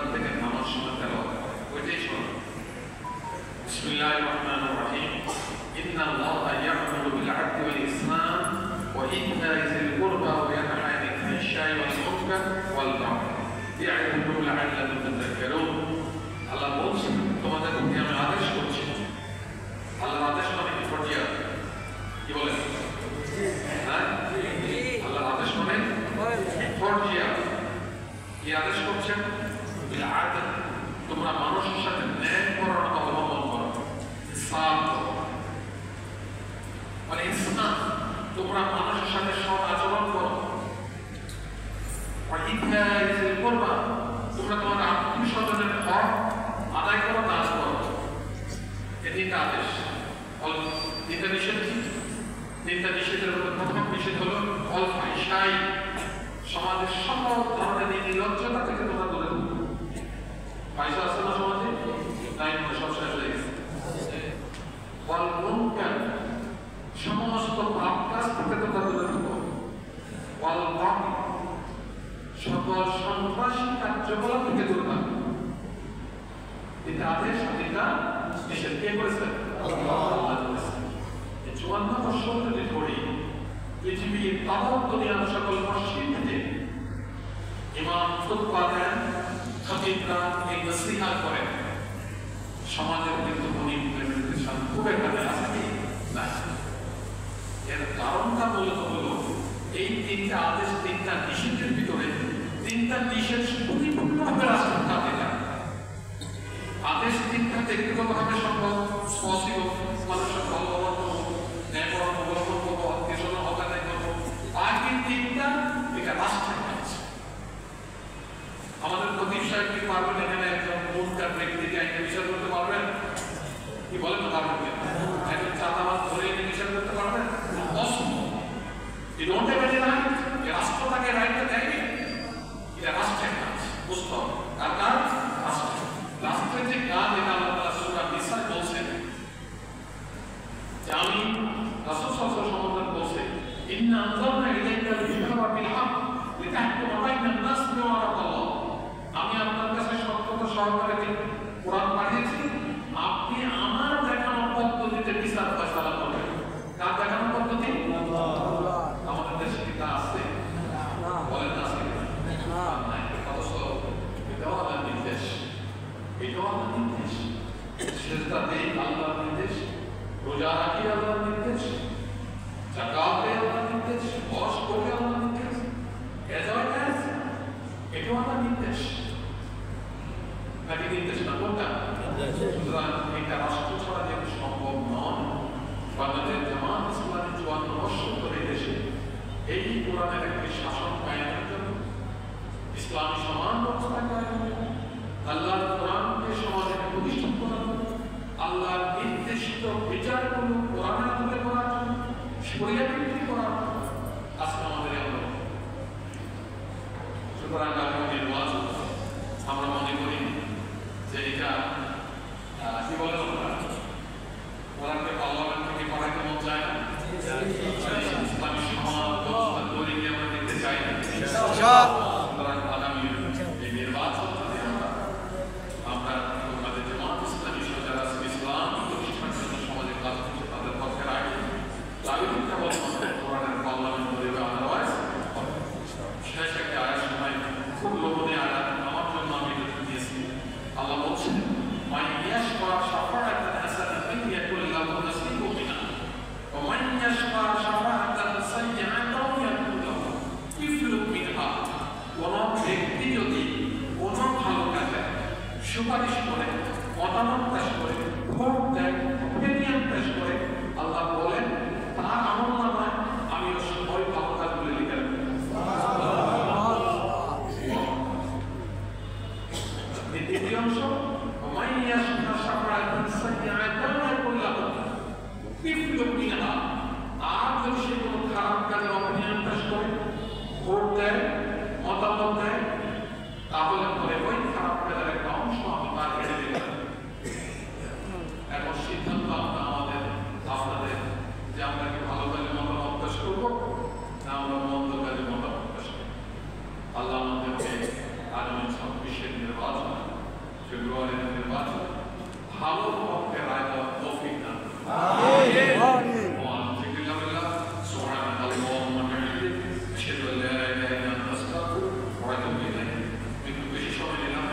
মিম্বার থেকে নামাজ সময় তেলাওয়াত করে ওইটাই শোনো। বিসমিল্লাহির রহমানির রহিম। ইন্নাল্লাহা ইয়া'মুরু বিল 'আদলি ওয়াল ইহসান ওয়া ইতা'i যিল কুরবা ওয়া ইয়ানহা 'আনিল ফাহশাই ওয়াল মুনকার ওয়াল বাগই ইয়া'ইযুকুম লা'আল্লাকুম তাযাক্কারুন। আল্লাহ বলছেন তোমাদেরকে আমি আদেশ করছি। আল্লাহর আদেশ মানে কি? ফরজিয়াত। কি বলেন? হ্যাঁ, আল্লাহর আদেশ মানে ফরজিয়াত। কি আদেশ করছেন? বিল আদল, তোমরা মানুষের সাথে ন্যায় করার অবলম্বন করো, ইনসাফ করো। মানে ইসলাম, তোমরা মানুষের সাথে সৎ আচরণ করো। আর ইতা'i যিল কুরবা, তোমরা তোমার আত্মীয় স্বজনের হক আদায় করো, কাজ করো। এই তিনটা আদেশ। তিনটা নিষেধ। তিনটা নিষেধের মধ্যে প্রথম নিষেধ হলো অল ফাহশাই, সমাজের সকল ধরনের নির্লজ্জতা থেকে তোমরা দূরে থাকো। ফাহশা আছে না সমাজে? তাই সব শেষ হয়ে গেছে। ওয়াল মুনকার, সমস্ত পাপ কাজ থেকে তোমরা দূরে থাকো। ওয়াল বাগই, সকল সন্ত্রাসী কার্যকলাপ থেকে দূরে থাকো। এটা আদেশ, এটা নিষেধ। কে করেছেন? আল্লাহ করেছেন। এই 54 বছর যদি ধরি পৃথিবীর তামাম দুনিয়ার সকল মসজিদে ইমাম খুতবা দেন, খতিবরা এই নসিহত করেন, সমাজের কিন্তু কোনো ইমপ্লিমেন্টেশন খুব একটা আছে কি না। এর কারণটা মূলত হলো এই তিনটা আদেশ, তিনটা নিষেধের ভিতরে তিনটা নিষেধ পরিপূর্ণভাবে রাষ্ট্র থাকে না। আদেশ তিনটা ব্যক্তিগতভাবে সম্ভব, পসিবল, মানুষের ভালোবাসা করবো, ন্যায় করার অবলম্বন করবো, আত্মীয় স্বজন অবদায় করবো। বাকি তিনটা এটা রাষ্ট্রের কাজ। আমাদের খতিব সাহেব কি পারবেন এখানে একজন মুনকার ব্যক্তিকে আইনে বিচার করতে পারবেন? কি বলেন না পারবেন? একজন চাঁদাবাজ ধরে এনে বিচার করতে পারবেন? অসম্ভব। You don't have any right. রাষ্ট্র তাকে রাইটটা দেয়নি। এটা রাষ্ট্রের কাজ, বুঝতে হবে। কার কাজ? রাষ্ট্র। রাষ্ট্রের যে কাজ, এটা আল্লাহ তাআলা সূরা নিসায় বলছেন যে আমি রাসূল সাল্লাল্লাহু আলাইহি ওয়াসাল্লাম বলছেন, ইন্না আনজালনা ইলাইকাল কিতাবা বিল হক লিতাহকুমা বাইনান নাস বিমা আরাকাল্লাহ। আমি আপনার কাছে সত্যতা সহকারে কোরআন পাঠিয়েছি, আপনি আমার দেখানো পদ্ধতিতে বিচার ফয়সালা করবেন। কার দেখানো পদ্ধতি? আমাদের দেশে কি তা আছে? বলেন না আছে? অথচ এটাও আল্লাহর নির্দেশ। এটাও আল্লাহর নির্দেশ। সেজদা দেই আল্লাহর নির্দেশ, রোজা রাখি আল্লাহর নির্দেশ, যাকাত দেই আল্লাহর নির্দেশ, হজ করি আল্লাহর নির্দেশ, এজাজ আছে, এটাও আল্লাহর নির্দেশ। নাকি নির্দেশ না? কোনটা? সুতরাং এটা রাষ্ট্র ছাড়া যেহেতু সম্ভব নয়, বাংলাদেশ জামাত ইসলামী 54 বছর ধরে দেশে এই কোরআনের একটি শাসন কায়েমের জন্য, ইসলামী সমান ব্যবস্থা কায়েমের জন্য, আল্লাহর কোরআনকে সমাজে প্রতিষ্ঠা করার জন্য, আল্লাহর নির্দেশিত বিচারগুলো কোরআনের আদলে করার জন্য, শরিয়া ভিত্তিক করার জন্য আজকে আমাদের আন্দোলন। সুতরাং আগামী নির্বাচন আমরা মনে করি যে এটা কি বলে কোরআনকে পার্লামেন্ট থেকে পড়াইতে মন চায় না। ইসলামী সমাজ ব্যবস্থা তৈরি কি আমরা দেখতে চাই না। সুতরাং আগামী এই নির্বাচন আমরা আমাদের জামাত ইসলামী যারা ইসলাম প্রতিষ্ঠার জন্য সমাজে কাজ করছে তাদের পক্ষে রাখি। দাবিটা বলতে কোরআনের পার্লামেন্ট তৈরি বা আদারওয়াইজ শেষ একটা আয়াত সময় খুব লোভনীয় আয়াত আমার জন্য আমি এটা দিয়েছি। আল্লাহ বলছেন, মান ইয়াশফা শাফাআতান হাসানাতান ইয়াকুল লাহু নাসিবুম মিনহা ওয়া মান ইয়াশফা শাফাআতান পরিবারের নির্বাচন ভালো পক্ষে রায় দেওয়া তৌফিক দান একটু বেশি সময় নিলাম